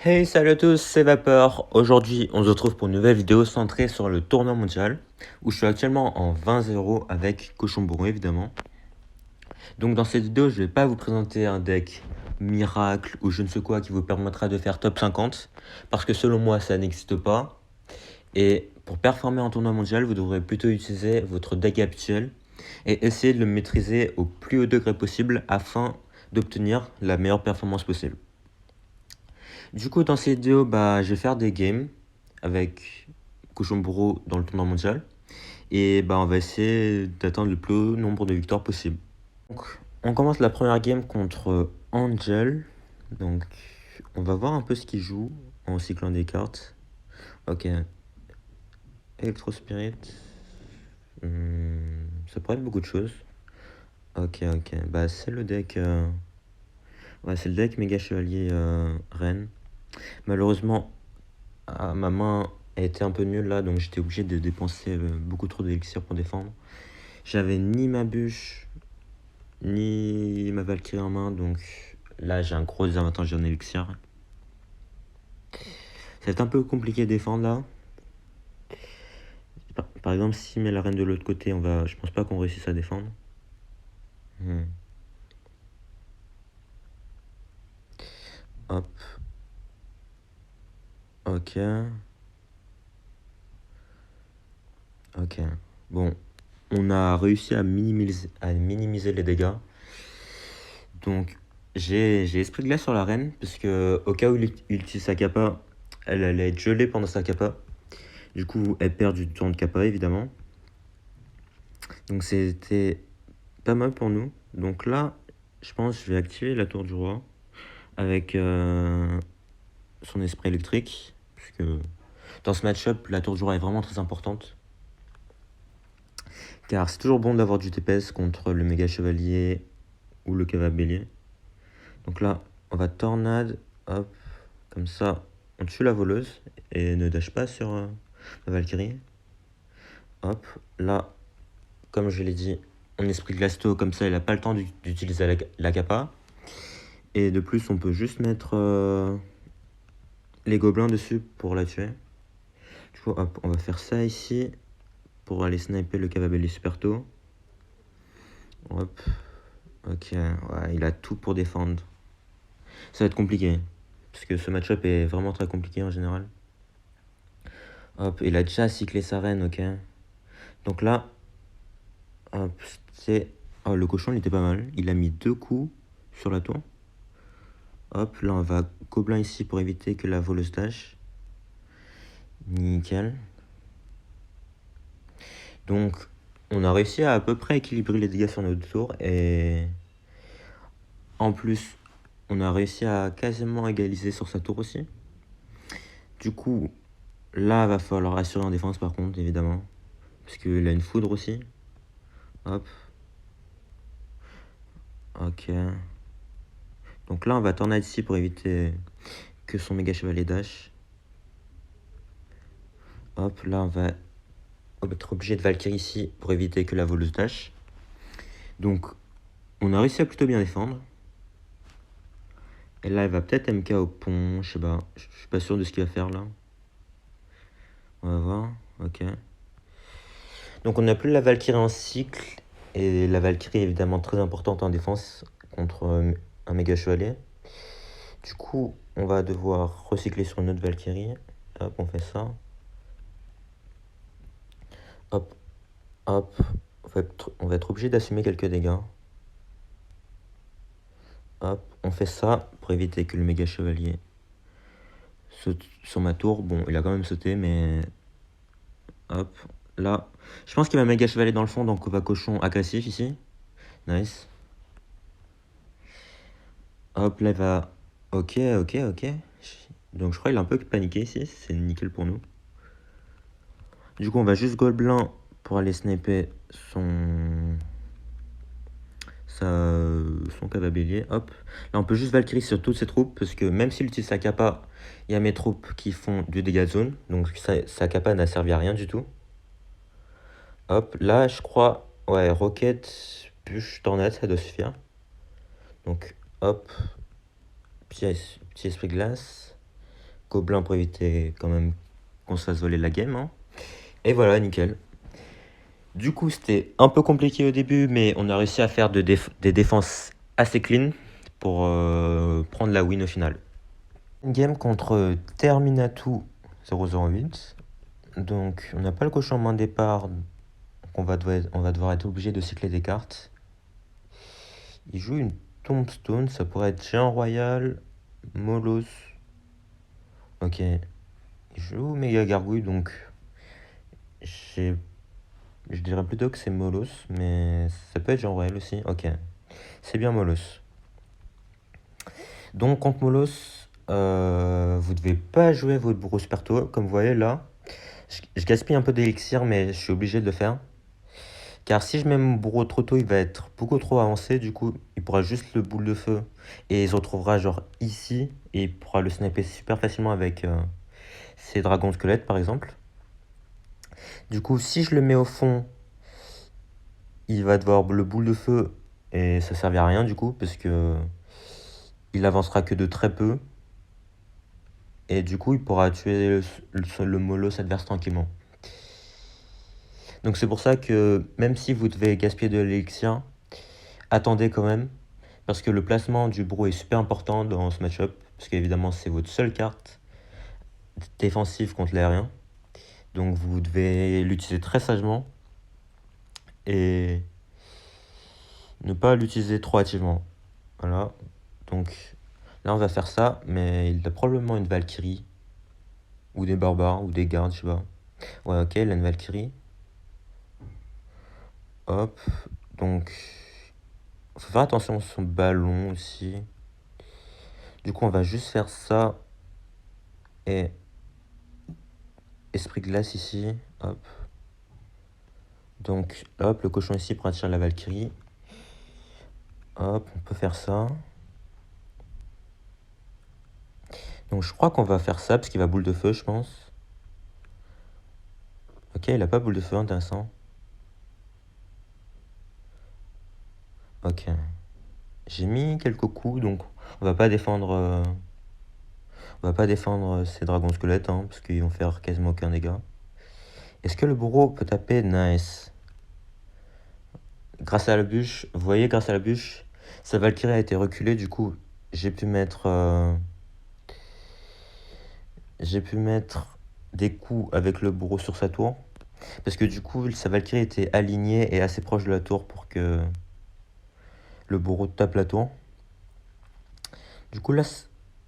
Hey, salut à tous, c'est Vapeur. Aujourd'hui, on se retrouve pour une nouvelle vidéo centrée sur le tournoi mondial, où je suis actuellement en 20-0 avec Cochon Bourreau, évidemment. Donc dans cette vidéo, je vais pas vous présenter un deck miracle ou je ne sais quoi qui vous permettra de faire top 50, parce que selon moi, ça n'existe pas. Et pour performer en tournoi mondial, vous devrez plutôt utiliser votre deck habituel et essayer de le maîtriser au plus haut degré possible afin d'obtenir la meilleure performance possible. Du coup, dans cette vidéo, je vais faire des games avec Cochon Bourreau dans le tournoi mondial. Et on va essayer d'atteindre le plus haut nombre de victoires possible. Donc, on commence la première game contre Angel. Donc, on va voir un peu ce qu'il joue en cyclant des cartes. Ok. Electro Spirit. Ça pourrait être beaucoup de choses. Ok. C'est le deck. Ouais, c'est le deck Méga Chevalier Reine. Malheureusement, ma main a été un peu nulle là, donc j'étais obligé de dépenser beaucoup trop d'élixir pour défendre. J'avais ni ma bûche, ni ma Valkyrie en main, donc là j'ai un gros désavantage en élixir. Ça va être un peu compliqué à défendre là. Par exemple, s'il met la reine de l'autre côté, je pense pas qu'on réussisse à défendre. Hop. Ok. Bon, on a réussi à minimiser les dégâts. Donc, j'ai esprit de glace sur la reine, parce que au cas où il utilise sa kappa, elle allait être gelée pendant sa kappa. Du coup, elle perd du temps de kappa, évidemment. Donc, c'était pas mal pour nous. Donc là, je pense que je vais activer la tour du roi avec son esprit électrique. Parce que dans ce match-up, la tour du roi est vraiment très importante. Car c'est toujours bon d'avoir du TPS contre le méga chevalier ou le cavalier. Donc là, on va tornade, hop, comme ça, on tue la voleuse et ne dash pas sur la Valkyrie. Hop, là, comme je l'ai dit, on esprit glasto, comme ça, il n'a pas le temps d'utiliser la kappa. Et de plus, on peut juste mettre les gobelins dessus pour la tuer. Du coup, hop, on va faire ça ici pour aller sniper le cavalier super tôt. Hop, ok, ouais, il a tout pour défendre. Ça va être compliqué, parce que ce match-up est vraiment très compliqué en général. Hop, il a déjà cyclé sa reine, ok. Donc là, hop, c'est... Oh, le cochon, il était pas mal. Il a mis 2 coups sur la tour. Hop, là, on va gobelin ici pour éviter que la voleuse dash. Nickel. Donc, on a réussi à peu près équilibrer les dégâts sur notre tour. Et en plus, on a réussi à quasiment égaliser sur sa tour aussi. Du coup, là, va falloir assurer en défense par contre, évidemment. Parce qu'il a une foudre aussi. Hop. Ok. Donc là, on va tornade ici pour éviter que son méga chevalier dash. Hop, là, on va être obligé de Valkyrie ici pour éviter que la voleuse dash. Donc, on a réussi à plutôt bien défendre. Et là, elle va peut-être MK au pont, je sais pas. Je suis pas sûr de ce qu'il va faire là. On va voir, ok. Donc, on n'a plus la Valkyrie en cycle. Et la Valkyrie est évidemment très importante en défense contre un méga chevalier. Du coup, on va devoir recycler sur une autre Valkyrie. Hop, on fait ça. Hop, hop. On va être obligé d'assumer quelques dégâts. Hop, on fait ça pour éviter que le méga chevalier saute sur ma tour. Bon, il a quand même sauté, mais... Hop, là. Je pense qu'il va méga chevalier dans le fond, donc on va cochon agressif ici. Nice. Hop, là, il va... Ok. Donc je crois qu'il a un peu paniqué ici, c'est nickel pour nous. Du coup, on va juste gobelin pour aller sniper son cavalier. Hop. Là, on peut juste Valkyrie sur toutes ses troupes, parce que même s'il utilise sa kappa, il y a mes troupes qui font du dégât de zone. Donc sa kappa n'a servi à rien du tout. Hop, là, je crois... Ouais, roquette, bûche, tornade, ça doit suffire. Donc, hop. Petit esprit glace. gobelins pour éviter quand même qu'on se fasse voler la game, hein. Et voilà, nickel. Du coup, c'était un peu compliqué au début, mais on a réussi à faire des défenses assez clean pour prendre la win au final. Une game contre Terminatu 008. Donc, on n'a pas le cochon en main de départ. Donc on va devoir être obligé de cycler des cartes. Il joue une Tombstone, ça pourrait être Géant Royal, Molos. Ok. Il joue Méga Gargouille, donc je dirais plutôt que c'est Molos, mais ça peut être Géant Royal aussi. Ok. C'est bien Molos. Donc contre Molos, vous devez pas jouer votre bourreau super tôt, comme vous voyez là. Je gaspille un peu d'élixir, mais je suis obligé de le faire. Car si je mets mon bourreau trop tôt, il va être beaucoup trop avancé. Du coup, il pourra juste le boule de feu. Et il se retrouvera genre ici. Et il pourra le sniper super facilement avec ses dragons squelettes par exemple. Du coup, si je le mets au fond, il va devoir le boule de feu. Et ça ne servira à rien du coup. Parce que il avancera que de très peu. Et du coup, il pourra tuer le molos adverse tranquillement. Donc c'est pour ça que même si vous devez gaspiller de l'élixir, attendez quand même. Parce que le placement du bourreau est super important dans ce match-up. Parce qu'évidemment, c'est votre seule carte défensive contre l'aérien. Donc vous devez l'utiliser très sagement. Et ne pas l'utiliser trop hâtivement. Voilà. Donc là, on va faire ça. Mais il a probablement une Valkyrie. Ou des barbares. Ou des gardes, je sais pas. Ouais, ok, il a une Valkyrie. Hop. Donc, faut faire attention à son ballon aussi. Du coup, on va juste faire ça. Et esprit glace ici. Hop. Donc, hop, le cochon ici pour attirer la Valkyrie. Hop, on peut faire ça. Donc, je crois qu'on va faire ça parce qu'il va boule de feu, je pense. Ok, il a pas boule de feu, intéressant. Ok. J'ai mis quelques coups, donc on va pas défendre. On va pas défendre ces dragons squelettes, hein, parce qu'ils vont faire quasiment aucun dégât. Est-ce que le bourreau peut taper? Nice. Grâce à la bûche, vous voyez, grâce à la bûche, sa Valkyrie a été reculée, du coup, j'ai pu mettre des coups avec le bourreau sur sa tour. Parce que du coup, sa Valkyrie était alignée et assez proche de la tour pour que le bourreau tape la tour. Du coup, là,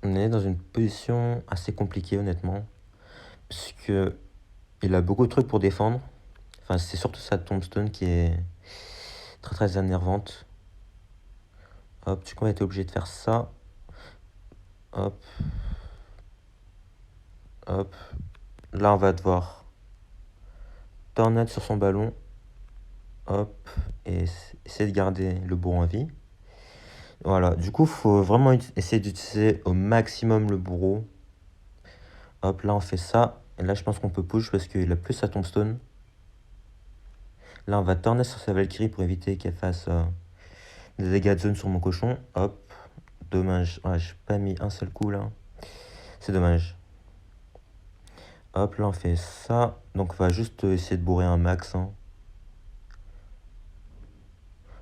on est dans une position assez compliquée, honnêtement. Parce que il a beaucoup de trucs pour défendre. Enfin, c'est surtout sa tombstone qui est très très énervante. Hop, du coup, on a été obligé de faire ça. Hop. Hop. Là, on va devoir tornade sur son ballon. Hop. Et essayer de garder le bourreau en vie. Voilà, du coup, faut vraiment essayer d'utiliser au maximum le bourreau. Hop, là, on fait ça. Et là, je pense qu'on peut push parce qu'il a plus sa tombstone. Là, on va tourner sur sa Valkyrie pour éviter qu'elle fasse des dégâts de zone sur mon cochon. Hop, dommage. Ouais, j'ai pas mis un seul coup là. C'est dommage. Hop, là, on fait ça. Donc, on va juste essayer de bourrer un max, hein.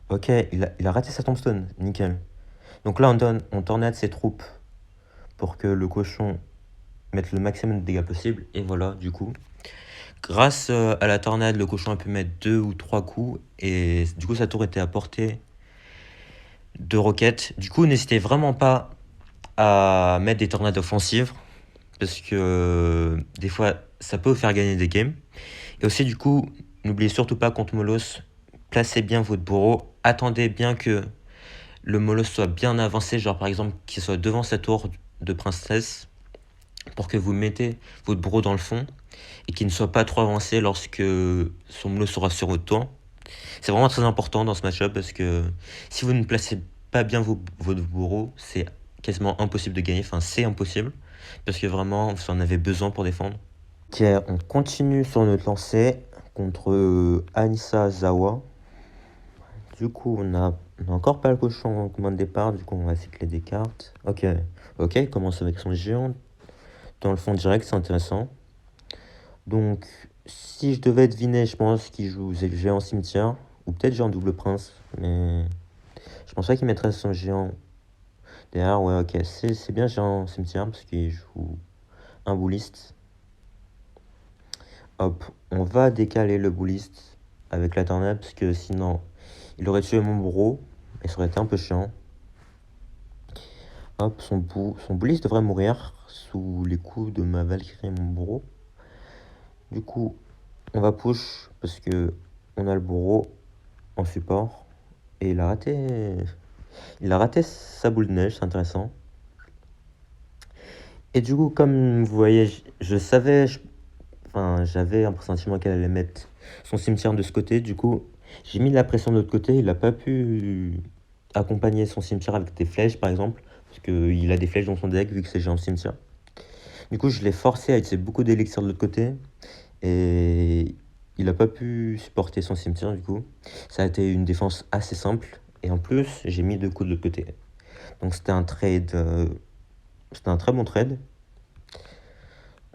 Ok, il a raté sa tombstone. Nickel. Donc là, on tornade ses troupes pour que le cochon mette le maximum de dégâts possible. Et voilà, du coup. Grâce à la tornade, le cochon a pu mettre 2 ou 3 coups. Et du coup, sa tour était à portée de roquettes. Du coup, n'hésitez vraiment pas à mettre des tornades offensives. Parce que des fois, ça peut vous faire gagner des games. Et aussi, du coup, n'oubliez surtout pas contre Molos, placez bien votre bourreau. Attendez bien que le Molos soit bien avancé. Genre, par exemple, qu'il soit devant sa tour de princesse. Pour que vous mettez votre bourreau dans le fond. Et qu'il ne soit pas trop avancé lorsque son Molos sera sur votre tour. C'est vraiment très important dans ce match-up parce que si vous ne placez pas bien votre bourreau, c'est quasiment impossible de gagner. Enfin, c'est impossible parce que vraiment, vous en avez besoin pour défendre. Ok, on continue sur notre lancée contre Anissa Zawa. Du coup, on a encore pas le cochon en commande de départ. Du coup, on va cycler des cartes. Ok, il commence avec son géant dans le fond direct, c'est intéressant. Donc, si je devais deviner, je pense qu'il joue géant cimetière, ou peut-être géant double prince, mais je pense pas qu'il mettrait son géant derrière. Ouais, ok, c'est bien géant cimetière, parce qu'il joue un bouliste. Hop, on va décaler le bouliste avec la tornade, parce que sinon, il aurait tué mon bourreau, et ça aurait été un peu chiant. Hop, son bouliste devrait mourir sous les coups de ma Valkyrie et mon bourreau. Du coup, on va push, parce que on a le bourreau en support. Et il a raté sa boule de neige, c'est intéressant. Et du coup, comme vous voyez, je savais, enfin, j'avais un pressentiment qu'elle allait mettre son cimetière de ce côté. Du coup, j'ai mis de la pression de l'autre côté. Il n'a pas pu accompagner son cimetière avec des flèches, par exemple, parce qu'il a des flèches dans son deck, vu que c'est géant cimetière. Du coup, je l'ai forcé à utiliser beaucoup d'élixir de l'autre côté. Et il n'a pas pu supporter son cimetière, du coup. Ça a été une défense assez simple. Et en plus, j'ai mis 2 coups de l'autre côté. Donc c'était un trade, c'était un très bon trade.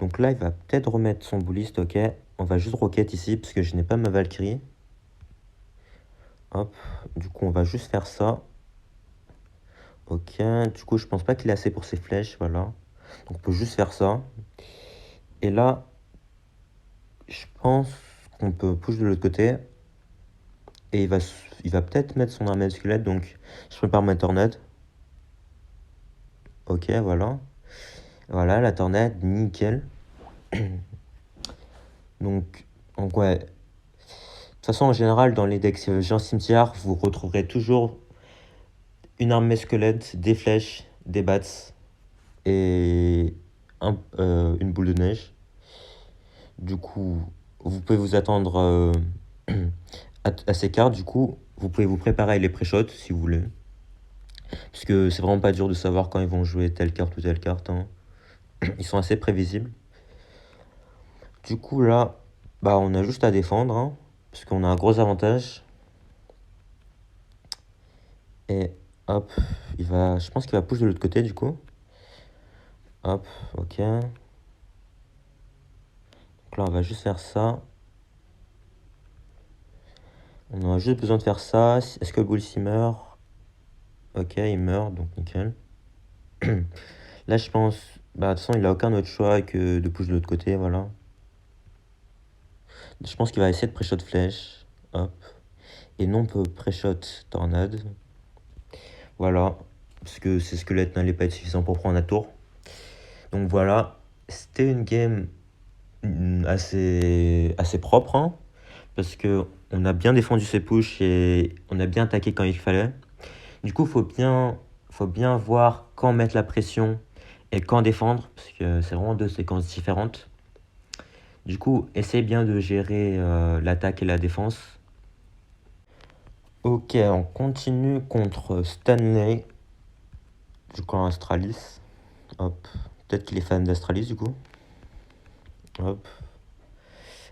Donc là, il va peut-être remettre son bouliste, ok. On va juste rocket ici, parce que je n'ai pas ma Valkyrie. Hop, du coup, on va juste faire ça. Ok, du coup, je pense pas qu'il est assez pour ses flèches, voilà. Donc on peut juste faire ça. Et là, je pense qu'on peut push de l'autre côté. Et il va peut-être mettre son armée de squelette, donc je prépare ma tornade. Ok, voilà. Voilà, la tornade, nickel. Donc ouais. De toute façon, en général, dans les decks géant cimetière, vous retrouverez toujours une armée squelette, des flèches, des bats et une boule de neige. Du coup, vous pouvez vous attendre à ces cartes. Du coup, vous pouvez vous préparer à les pré-shots si vous voulez. Parce que c'est vraiment pas dur de savoir quand ils vont jouer telle carte ou telle carte. Hein. Ils sont assez prévisibles. Du coup, là, bah, on a juste à défendre. Hein, parce qu'on a un gros avantage. Et hop, je pense qu'il va push de l'autre côté du coup. Hop, ok. Donc là, on va juste faire ça. On aura juste besoin de faire ça. Est-ce que le bull s'y meurt? Ok, il meurt, donc nickel. Là, je pense, bah, de toute façon, il a aucun autre choix que de push de l'autre côté, voilà. Je pense qu'il va essayer de pré-shot flèche. Hop. Et non, on peut pré-shot tornade. Voilà. Parce que ces squelettes n'allaient pas être suffisants pour prendre la tour. Donc voilà. C'était une game assez propre. Hein, parce que on a bien défendu ses pushs et on a bien attaqué quand il fallait. Du coup, faut bien voir quand mettre la pression et quand défendre. Parce que c'est vraiment 2 séquences différentes. Du coup, essayez bien de gérer l'attaque et la défense. Ok, on continue contre Stanley du camp Astralis. Hop, peut-être qu'il est fan d'Astralis du coup. Hop.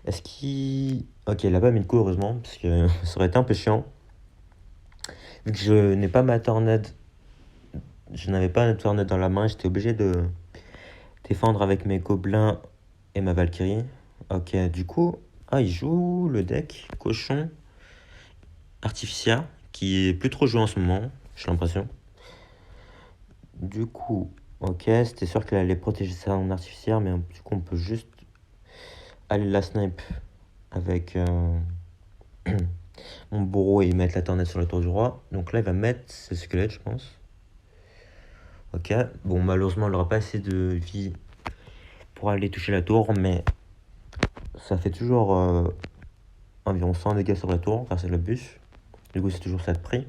Est-ce qu'il... Ok, il a pas mis de coup heureusement, parce que ça aurait été un peu chiant. Vu que je n'ai pas ma tornade, je n'avais pas ma tornade dans la main, j'étais obligé de défendre avec mes gobelins et ma Valkyrie. Ok, du coup, il joue le deck cochon artificiel, qui est plus trop joué en ce moment, j'ai l'impression. Du coup, ok, c'était sûr qu'elle allait protéger ça en artificiel, mais du coup, on peut juste aller la snipe avec mon bourreau et mettre la tornade sur la tour du roi. Donc là, il va mettre ce squelette, je pense. Ok, bon, malheureusement, il n'aura pas assez de vie pour aller toucher la tour, mais ça fait toujours environ 100 dégâts sur la tour grâce à la bûche. Du coup, c'est toujours ça de prix.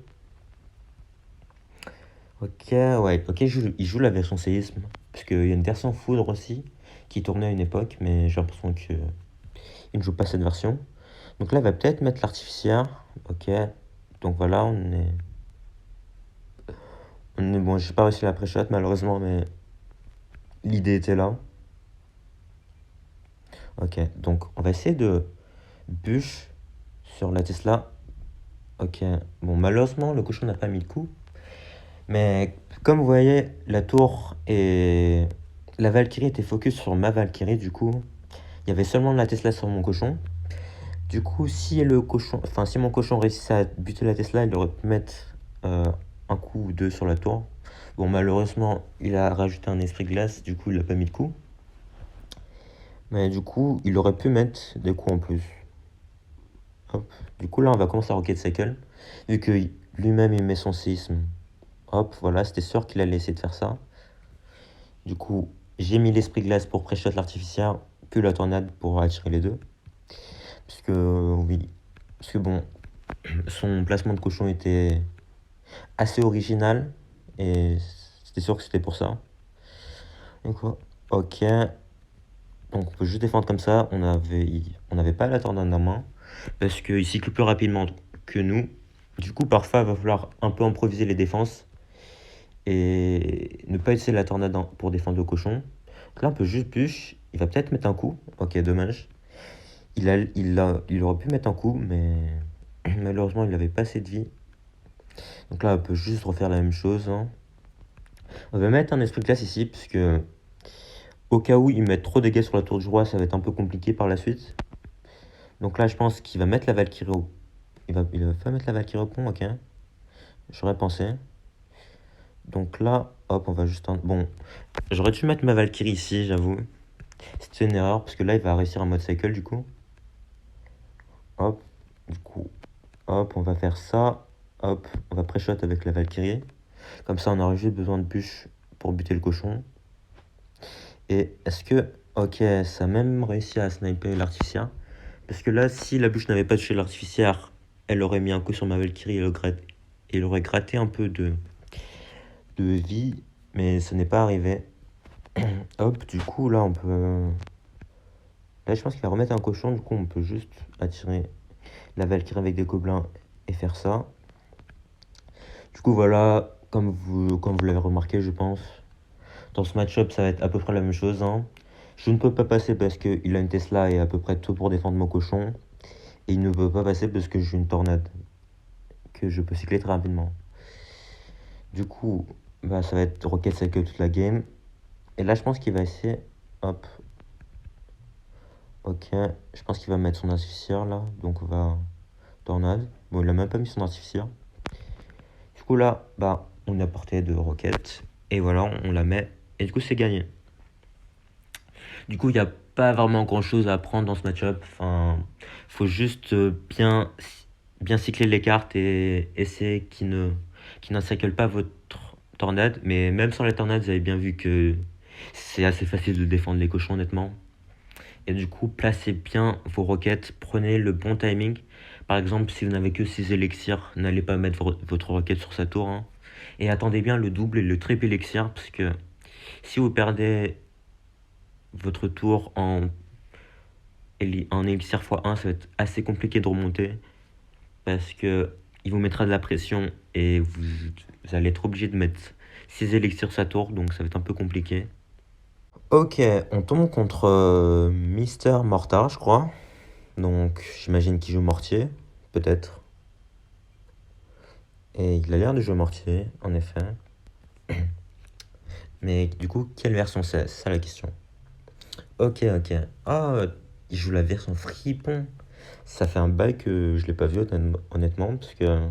Ok, ouais, ok, il joue la version séisme, parce qu'il y a une version foudre aussi qui tournait à une époque, mais j'ai l'impression qu'il ne joue pas cette version. Donc là, il va peut-être mettre l'artificiel. Ok, donc voilà, on est bon, j'ai pas réussi la pré-shot malheureusement, mais l'idée était là. Ok, donc on va essayer de bûche sur la Tesla. Ok, bon, malheureusement, le cochon n'a pas mis de coup. Mais comme vous voyez, la tour est la Valkyrie était focus sur ma Valkyrie, du coup, il y avait seulement la Tesla sur mon cochon. Du coup, si si mon cochon réussissait à buter la Tesla, il aurait pu mettre un coup ou deux sur la tour. Bon, malheureusement, il a rajouté un esprit glace, du coup, il a pas mis de coup. Mais du coup, il aurait pu mettre des coups en plus. Hop. Du coup, là, on va commencer à Rocket Cycle. Vu que lui-même, il met son séisme. Hop, voilà, c'était sûr qu'il allait essayer de faire ça. Du coup, j'ai mis l'esprit glace pour pré-shot l'artificière, puis la tornade pour attirer les deux. Oui, parce que bon, son placement de cochon était assez original, et c'était sûr que c'était pour ça. Donc, ok, donc on peut juste défendre comme ça, on n'avait pas la tornade en main, parce qu'il cycle plus rapidement que nous. Du coup, parfois, il va falloir un peu improviser les défenses, et ne pas utiliser la tornade pour défendre le cochon. Donc là, on peut juste push, il va peut-être mettre un coup, ok, dommage. Il aurait pu mettre un coup, mais malheureusement, il n'avait pas assez de vie. Donc là, on peut juste refaire la même chose, hein. On va mettre un esprit de glace ici, puisque au cas où il met trop de dégâts sur la tour du roi, ça va être un peu compliqué par la suite. Donc là, je pense qu'il va mettre la Valkyrie au... Il va pas mettre la Valkyrie au pont, ok. J'aurais pensé. Donc là, hop, on va juste... Bon, j'aurais dû mettre ma Valkyrie ici, j'avoue. C'était une erreur, parce que là, il va réussir un mode cycle, du coup. Hop, du coup, hop, on va faire ça. Hop, on va pré-shot avec la Valkyrie. Comme ça, on aura juste besoin de bûche pour buter le cochon. Et est-ce que... Ok, ça a même réussi à sniper l'artificière. Parce que là, si la bûche n'avait pas touché l'artificière, elle aurait mis un coup sur ma Valkyrie et elle aurait gratté un peu de vie. Mais ce n'est pas arrivé. Hop, du coup, là, on peut... Là, je pense qu'il va remettre un cochon. Du coup, on peut juste attirer la Valkyrie avec des gobelins et faire ça. Du coup, voilà, comme vous l'avez remarqué, je pense, dans ce match-up, ça va être à peu près la même chose, hein. Je ne peux pas passer parce qu'il a une Tesla et à peu près tout pour défendre mon cochon. Et il ne peut pas passer parce que j'ai une tornade que je peux cycler très rapidement. Du coup, bah, ça va être Rocket Cycle toute la game. Et là, je pense qu'il va essayer... Hop. Ok, je pense qu'il va mettre son artificière là. Donc on va... Tornade. Bon, il a même pas mis son artificière. Du coup là, bah, on a porté de Rocket. Et voilà, on la met. Et du coup, c'est gagné. Du coup, il n'y a pas vraiment grand chose à apprendre dans ce match-up. Enfin, faut juste bien cycler les cartes et essayer qu'ils n'encerclent pas votre tornade. Mais même sans la tornade, vous avez bien vu que c'est assez facile de défendre les cochons, honnêtement. Et du coup, placez bien vos roquettes. Prenez le bon timing. Par exemple, si vous n'avez que 6 élixirs, n'allez pas mettre votre roquette sur sa tour, hein. Et attendez bien le double et le triple élixir, parce que si vous perdez votre tour en élixir x1, ça va être assez compliqué de remonter, parce que il vous mettra de la pression et vous allez être obligé de mettre 6 élixirs sur sa tour, donc ça va être un peu compliqué. Ok, on tombe contre Mister Mortar, je crois. Donc j'imagine qu'il joue mortier, peut-être. Et il a l'air de jouer mortier, en effet. Mais du coup, quelle version c'est ça la question. Ok, ok. Ah, il joue la version Fripon. Ça fait un bail que je l'ai pas vu honnêtement, parce que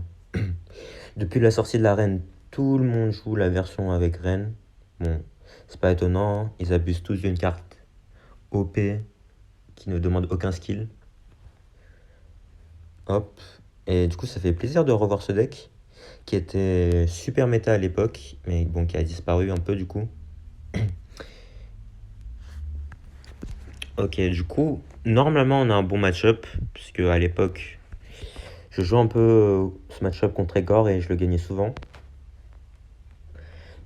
depuis la sortie de la reine, tout le monde joue la version avec reine. Bon, c'est pas étonnant, ils abusent tous d'une carte OP qui ne demande aucun skill. Hop. Et du coup, ça fait plaisir de revoir ce deck qui était super méta à l'époque, mais bon, qui a disparu un peu du coup. Ok, du coup, normalement on a un bon match-up, puisque à l'époque, je jouais un peu ce match-up contre Egor et je le gagnais souvent.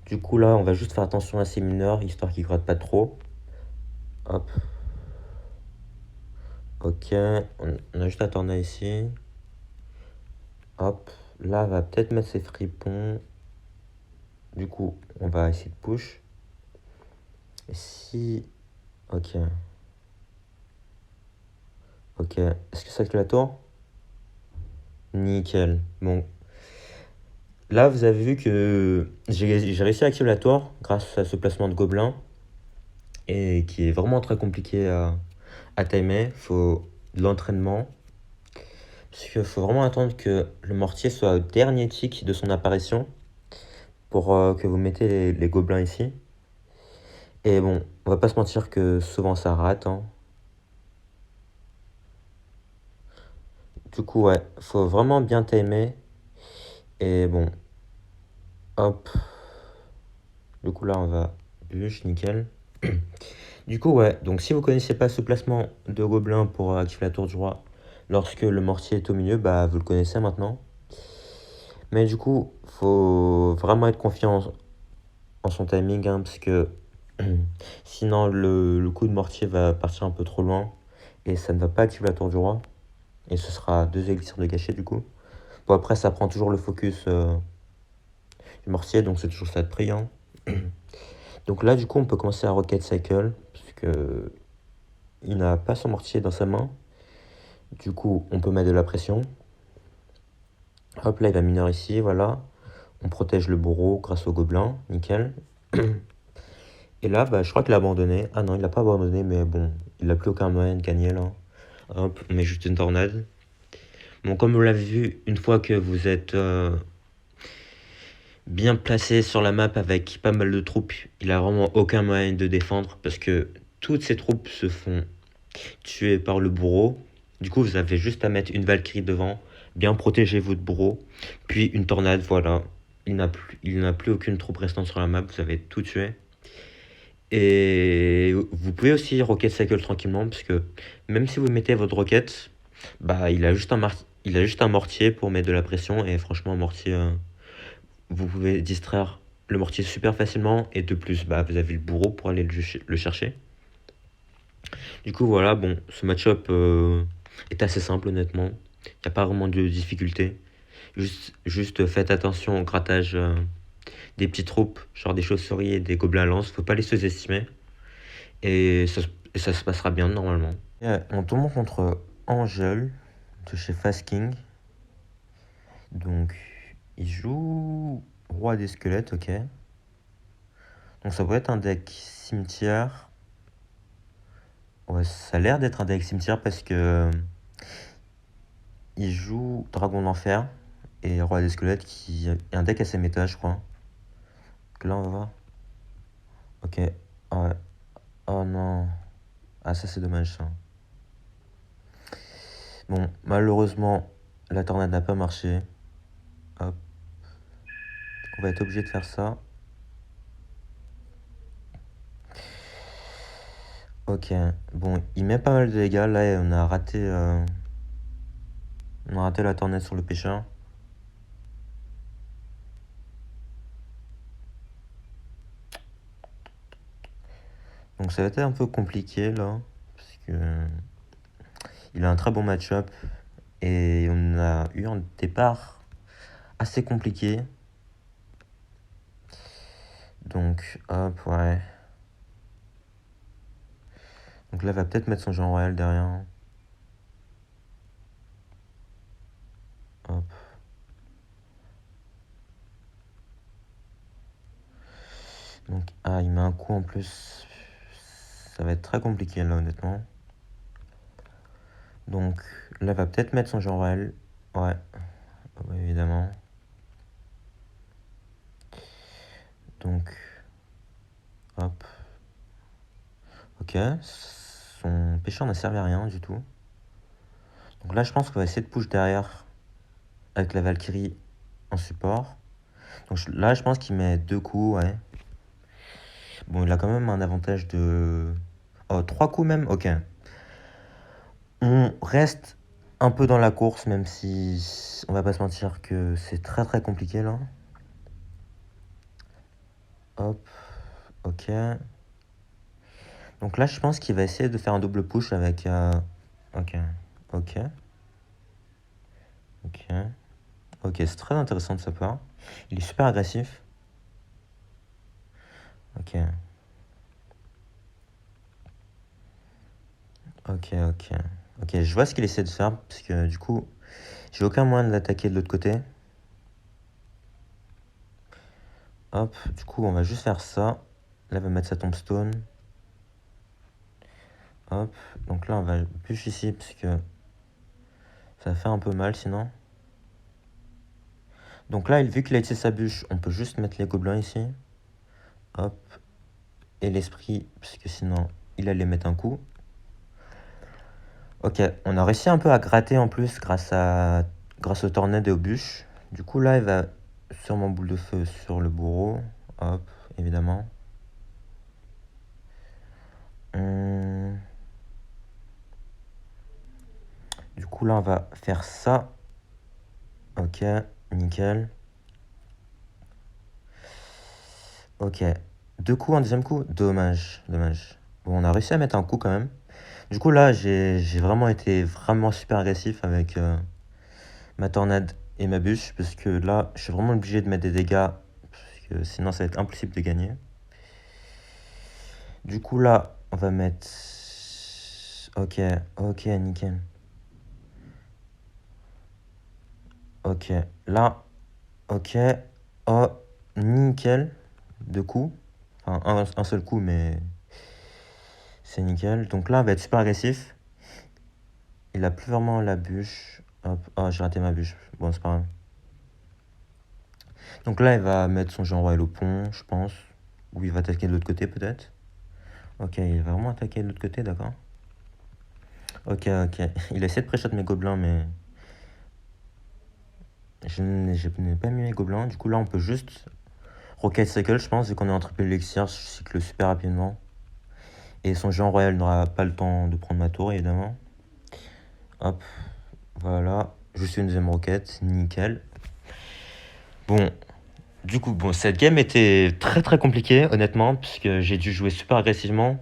Du coup là, on va juste faire attention à ses mineurs, histoire qu'il gratte pas trop. Hop. Ok, on a juste à tourner ici. Hop, là, on va peut-être mettre ses fripons. Du coup, on va essayer de push. Et si... Ok. Ok, est-ce que ça active la tour? Nickel. Bon. Là, vous avez vu que j'ai réussi à activer la tour grâce à ce placement de gobelin. et qui est vraiment très compliqué à timer. Faut de l'entraînement. Parce qu'il faut vraiment attendre que le mortier soit au dernier tick de son apparition pour que vous mettez les gobelins ici. Et bon, on va pas se mentir que souvent ça rate, hein. Du coup, ouais, faut vraiment bien timer. Et bon, hop. Du coup, là, on va bûche, nickel. Du coup, ouais, donc si vous connaissez pas ce placement de gobelin pour activer la tour du roi lorsque le mortier est au milieu, bah vous le connaissez maintenant. Mais du coup, faut vraiment être confiant en son timing, hein, parce que sinon le coup de mortier va partir un peu trop loin et ça ne va pas activer la tour du roi. Et ce sera 2 élixirs de gâcher du coup. Bon, après, ça prend toujours le focus du mortier, donc c'est toujours ça de prix, hein. Donc là, du coup, on peut commencer à Rocket Cycle, parce que il n'a pas son mortier dans sa main. Du coup, on peut mettre de la pression. Hop, là, il va mineur ici, voilà. On protège le bourreau grâce au gobelin, nickel. Et là, bah, je crois qu'il a abandonné. Ah non, il n'a pas abandonné, mais bon, il n'a plus aucun moyen de gagner, là. Hop, on met juste une tornade. Bon, comme vous l'avez vu, une fois que vous êtes bien placé sur la map avec pas mal de troupes, il a vraiment aucun moyen de défendre, parce que toutes ces troupes se font tuer par le bourreau. Du coup, vous avez juste à mettre une Valkyrie devant, bien protéger votre bourreau, puis une tornade, voilà. Il n'a plus aucune troupe restante sur la map, vous avez tout tué. Et vous pouvez aussi rocket cycle tranquillement, parce que même si vous mettez votre rocket, bah il a juste un mortier pour mettre de la pression, et franchement, un mortier, vous pouvez distraire le mortier super facilement, et de plus, bah vous avez le bourreau pour aller le chercher. Du coup, voilà, bon, ce match-up est assez simple, honnêtement. Il n'y a pas vraiment de difficulté. Juste faites attention au grattage des petites troupes, genre des chauves-souris et des gobelins lance. Faut pas les sous-estimer. Et ça se passera bien, normalement. On tombe contre Angel, de chez Fast King. Donc, il joue Roi des squelettes, ok. Donc, ça pourrait être un deck cimetière. Ouais, ça a l'air d'être un deck cimetière parce que il joue Dragon d'Enfer et Roi des Squelettes qui est un deck assez méta, je crois. Donc là, on va voir. Ok. Ah ouais. Oh non. Ah, ça, c'est dommage, ça. Bon, malheureusement, la tornade n'a pas marché. Hop. On va être obligé de faire ça. Ok. Bon, il met pas mal de dégâts. Là, on a raté la tornade sur le pêcheur. Donc ça va être un peu compliqué là. Parce que il a un très bon match-up. Et on a eu un départ assez compliqué. Donc, hop, ouais. Donc là, il va peut-être mettre son genre royal derrière. Hop. Donc, ah, il met un coup en plus. Ça va être très compliqué là, honnêtement. Donc, là, il va peut-être mettre son genre royal. Ouais, ouais, évidemment. Donc, hop. Ok. Son pêcheur n'a servi à rien du tout. Donc là, je pense qu'on va essayer de push derrière avec la Valkyrie en support. Donc là, je pense qu'il met 2 coups, ouais. Bon, il a quand même un avantage de... Oh, 3 coups même. Ok. On reste un peu dans la course, même si on va pas se mentir que c'est très très compliqué là. Hop. Ok. Donc là, je pense qu'il va essayer de faire un double push avec... Ok. Ok. Ok. Ok, c'est très intéressant de sa part. Il est super agressif. Ok. Ok, ok. Ok, je vois ce qu'il essaie de faire, parce que du coup, j'ai aucun moyen de l'attaquer de l'autre côté. Hop, du coup, on va juste faire ça. Là, il va mettre sa tombstone. Hop, donc là on va bûche ici parce que ça fait un peu mal sinon. Donc là, vu qu'il a utilisé sa bûche, on peut juste mettre les gobelins ici. Hop. Et l'esprit, parce que sinon, il allait mettre un coup. Ok, on a réussi un peu à gratter en plus grâce au tornade et aux bûches. Du coup, là, il va sûrement boule de feu sur le bourreau. Hop, évidemment. Du coup, là, on va faire ça. Ok, nickel. Ok. 2 coups, un deuxième coup. Dommage, dommage. Bon, on a réussi à mettre un coup quand même. Du coup, là, j'ai vraiment été vraiment super agressif avec ma tornade et ma bûche. Parce que là, je suis vraiment obligé de mettre des dégâts. Parce que sinon, ça va être impossible de gagner. Du coup, là, on va mettre... Ok, ok, nickel. Ok, là, ok. Oh, nickel. 2 coups. Enfin, un seul coup, mais c'est nickel. Donc là, on va être super agressif. Il a plus vraiment la bûche. Hop. Oh, j'ai raté ma bûche. Bon, c'est pas grave. Donc là, il va mettre son géant royal au pont, je pense. Ou il va attaquer de l'autre côté, peut-être. Ok, il va vraiment attaquer de l'autre côté, d'accord. Ok, ok. Il a essayé de pré-shot mes gobelins, mais... Je n'ai pas mis mes gobelins. Du coup, là, on peut juste Rocket Cycle, je pense, vu qu'on est en triple élixir, je cycle super rapidement. Et son géant royal n'aura pas le temps de prendre ma tour, évidemment. Hop, voilà. Juste une deuxième roquette, nickel. Bon, du coup, bon, cette game était très très compliquée, honnêtement, puisque j'ai dû jouer super agressivement.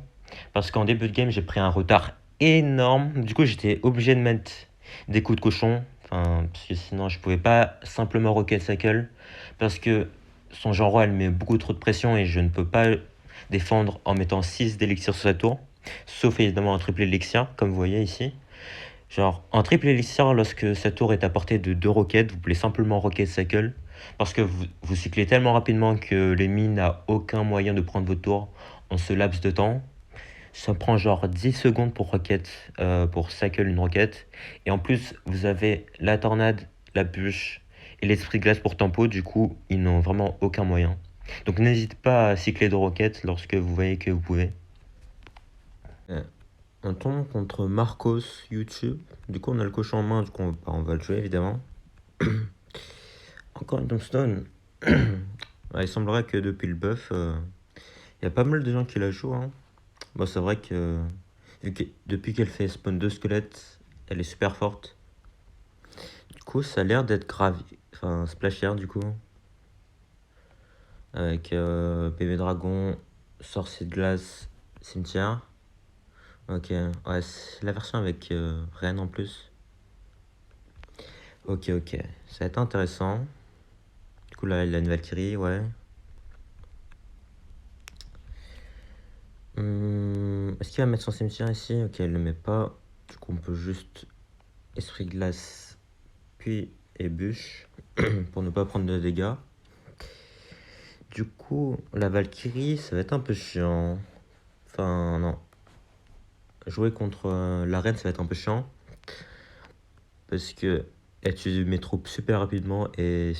Parce qu'en début de game, j'ai pris un retard énorme. Du coup, j'étais obligé de mettre des coups de cochon. Enfin, parce que sinon, je pouvais pas simplement Rocket Cycle. Parce que son genre roi, elle met beaucoup trop de pression et je ne peux pas défendre en mettant 6 d'élixir sur sa tour. Sauf évidemment un triple élixir, comme vous voyez ici. Genre, en triple élixir, lorsque sa tour est à portée de 2 roquettes, vous pouvez simplement Rocket Cycle. Parce que vous cyclez tellement rapidement que l'ennemi n'a aucun moyen de prendre votre tour en ce laps de temps. Ça prend genre 10 secondes pour pour cycle une roquette. Et en plus, vous avez la tornade, la bûche et l'esprit glace pour tempo. Du coup, ils n'ont vraiment aucun moyen. Donc n'hésitez pas à cycler de roquettes lorsque vous voyez que vous pouvez. On tombe contre Marcos YouTube. Du coup, on a le cochon en main. Du coup, on va le jouer évidemment. Encore une tombstone. Il semblerait que depuis le buff, il y a pas mal de gens qui la jouent. Hein. Bon, c'est vrai que depuis qu'elle fait spawn 2 squelettes, elle est super forte. Du coup, ça a l'air d'être grave. Enfin, splashière du coup. Avec bébé dragon, sorcier de glace, cimetière. Ok, ouais, c'est la version avec reine en plus. Ok, ok, ça va être intéressant. Du coup, là, il a une Valkyrie, ouais. Est-ce qu'il va mettre son cimetière ici? Ok, il le met pas. Du coup, on peut juste esprit glace, puis bûche pour ne pas prendre de dégâts. Du coup, la Valkyrie, ça va être un peu chiant. Enfin, non. Jouer contre la reine, ça va être un peu chiant. Parce que elle tue mes troupes super rapidement et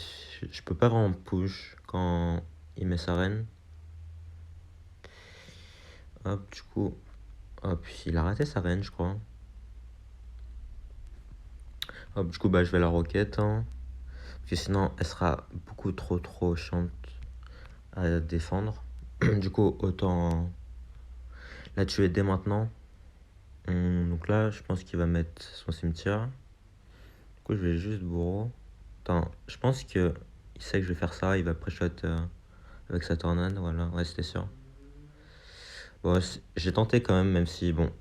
je peux pas vraiment push quand il met sa reine. Hop, du coup. Hop, il a raté sa reine, je crois. Hop, du coup, bah, je vais la roquette. Hein, parce que sinon, elle sera beaucoup trop chiante à défendre. Du coup, autant la tuer dès maintenant. Donc là, je pense qu'il va mettre son cimetière. Du coup, je vais juste bourreau. Attends, je pense que il sait que je vais faire ça. Il va pré-shot avec sa tornade. Voilà, ouais, c'était sûr. Bon, j'ai tenté quand même si, bon,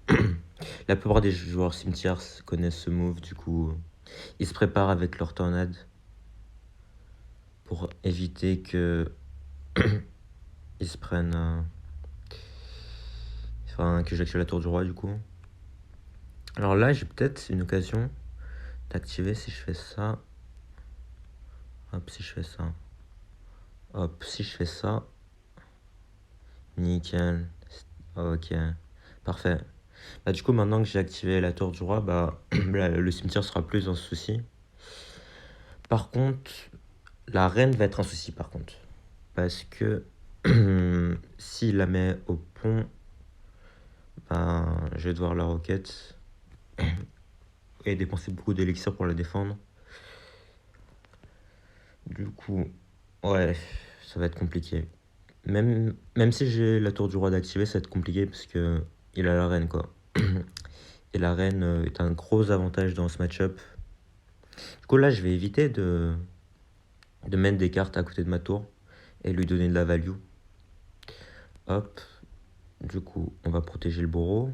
la plupart des joueurs cimetières connaissent ce move. Du coup, ils se préparent avec leur tornade pour éviter que ils se prennent. Enfin, que j'active la tour du roi, du coup. Alors là, j'ai peut-être une occasion d'activer si je fais ça. Hop, si je fais ça. Hop, si je fais ça. Nickel. Ok. Parfait. Bah, du coup, maintenant que j'ai activé la tour du roi, bah, le cimetière sera plus dans ce souci. Par contre, la reine va être un souci, par contre. Parce que s'il la met au pont, ben, je vais devoir la roquette et dépenser beaucoup d'élixir pour la défendre. Du coup, ouais, ça va être compliqué. Même si j'ai la tour du roi d'activer, ça va être compliqué parce que il a la reine, quoi. Et la reine est un gros avantage dans ce match-up. Du coup, là, je vais éviter de mettre des cartes à côté de ma tour et lui donner de la value. Hop. Du coup, on va protéger le bourreau.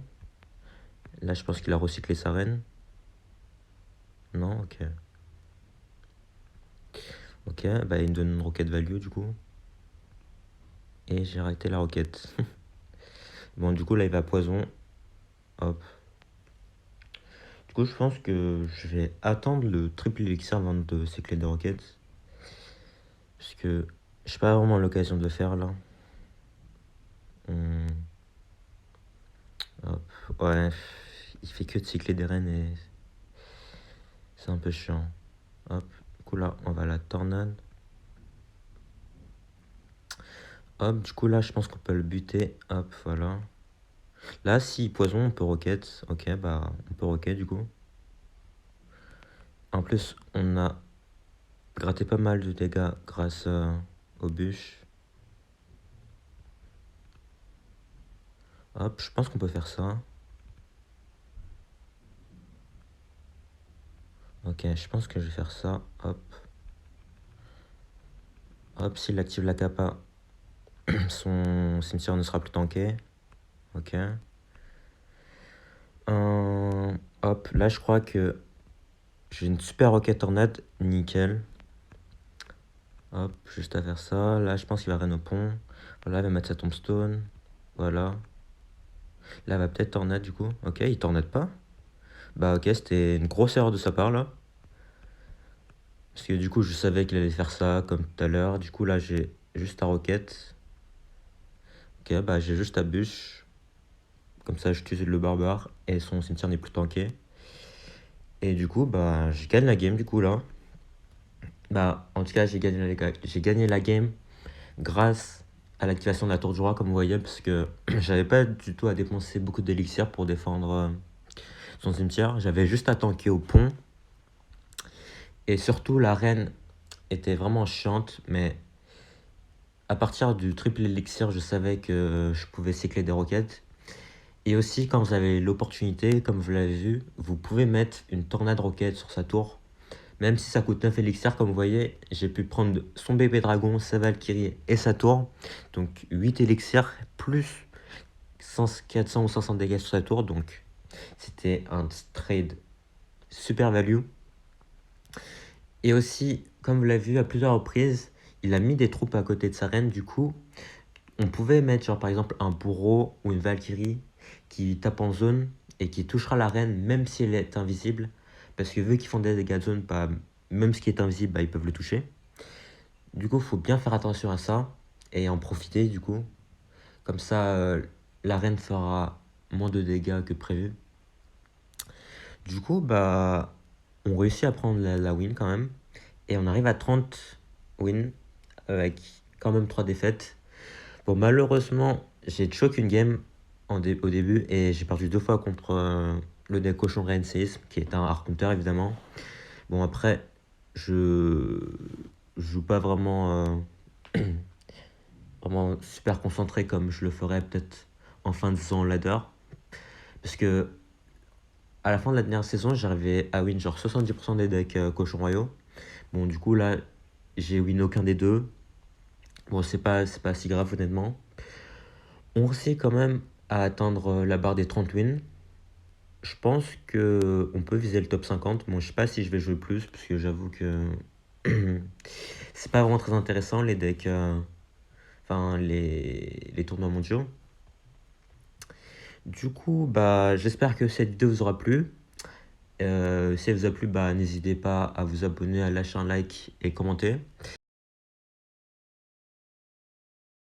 Là, je pense qu'il a recyclé sa reine. Non, ok. Ok, bah il me donne une roquette value du coup. Et j'ai arrêté la roquette. Bon, du coup, là, il va poison. Hop. Du coup, je pense que je vais attendre le triple élixir avant de cycler des roquettes. Parce que j'ai pas vraiment l'occasion de le faire là. Hop. Ouais, il fait que de cycler des reines et c'est un peu chiant. Hop. Du coup, là, on va à la tornade. Hop, du coup, là, je pense qu'on peut le buter. Hop, voilà. Là, si poison, on peut roquette. Ok, bah, on peut roquette du coup. En plus, on a gratté pas mal de dégâts grâce aux bûches. Hop, je pense qu'on peut faire ça. Ok, je pense que je vais faire ça. Hop. Hop, s'il active la capa, son cimetière ne sera plus tanké. Ok. Hop, là, je crois que j'ai une super roquette tornade. Nickel. Hop, juste à faire ça. Là, je pense qu'il va reine au pont. Voilà, il va mettre sa tombstone. Voilà. Là, il va peut-être tornade du coup. Ok, il tornade pas. Bah ok, c'était une grosse erreur de sa part là. Parce que du coup, je savais qu'il allait faire ça comme tout à l'heure. Du coup, là, j'ai juste ta roquette. Ok, bah j'ai juste ta bûche. Comme ça, je tue le barbare et son cimetière n'est plus tanké. Et du coup, bah, je gagne la game du coup là. Bah, en tout cas, j'ai gagné la game grâce à l'activation de la tour du roi, comme vous voyez, parce que j'avais pas du tout à dépenser beaucoup d'élixir pour défendre son cimetière. J'avais juste à tanker au pont. Et surtout, la reine était vraiment chiante, mais à partir du triple élixir, je savais que je pouvais cycler des roquettes. Et aussi, quand vous avez l'opportunité, comme vous l'avez vu, vous pouvez mettre une tornade roquette sur sa tour. Même si ça coûte 9 élixirs, comme vous voyez, j'ai pu prendre son bébé dragon, sa Valkyrie et sa tour. Donc 8 élixirs plus 400 ou 500 dégâts sur sa tour. Donc c'était un trade super value. Et aussi, comme vous l'avez vu à plusieurs reprises, il a mis des troupes à côté de sa reine. Du coup, on pouvait mettre genre par exemple un bourreau ou une Valkyrie qui tape en zone et qui touchera la reine même si elle est invisible. Parce que vu qu'ils font des dégâts de zone, bah, même ce qui est invisible, bah, ils peuvent le toucher. Du coup, il faut bien faire attention à ça et en profiter du coup. Comme ça, la reine fera moins de dégâts que prévu. Du coup, bah, on réussit à prendre la win quand même. Et on arrive à 30 wins avec quand même 3 défaites. Bon, malheureusement, j'ai choqué une game au début et j'ai perdu 2 fois contre le deck Cochon Reine Séisme, qui est un hard counter évidemment. Bon, après, je joue pas vraiment, vraiment super concentré comme je le ferais peut-être en fin de saison ladder. Parce que à la fin de la dernière saison, j'arrivais à win genre 70% des decks Cochon Royaux. Bon, du coup, là, j'ai win aucun des deux. Bon, c'est pas si grave honnêtement. On réussit quand même à atteindre la barre des 30 wins. Je pense que on peut viser le top 50. Bon, je sais pas si je vais jouer plus, parce que j'avoue que c'est pas vraiment très intéressant les decks, enfin les tournois mondiaux. Du coup, bah j'espère que cette vidéo vous aura plu. Si elle vous a plu, bah n'hésitez pas à vous abonner, à lâcher un like et commenter.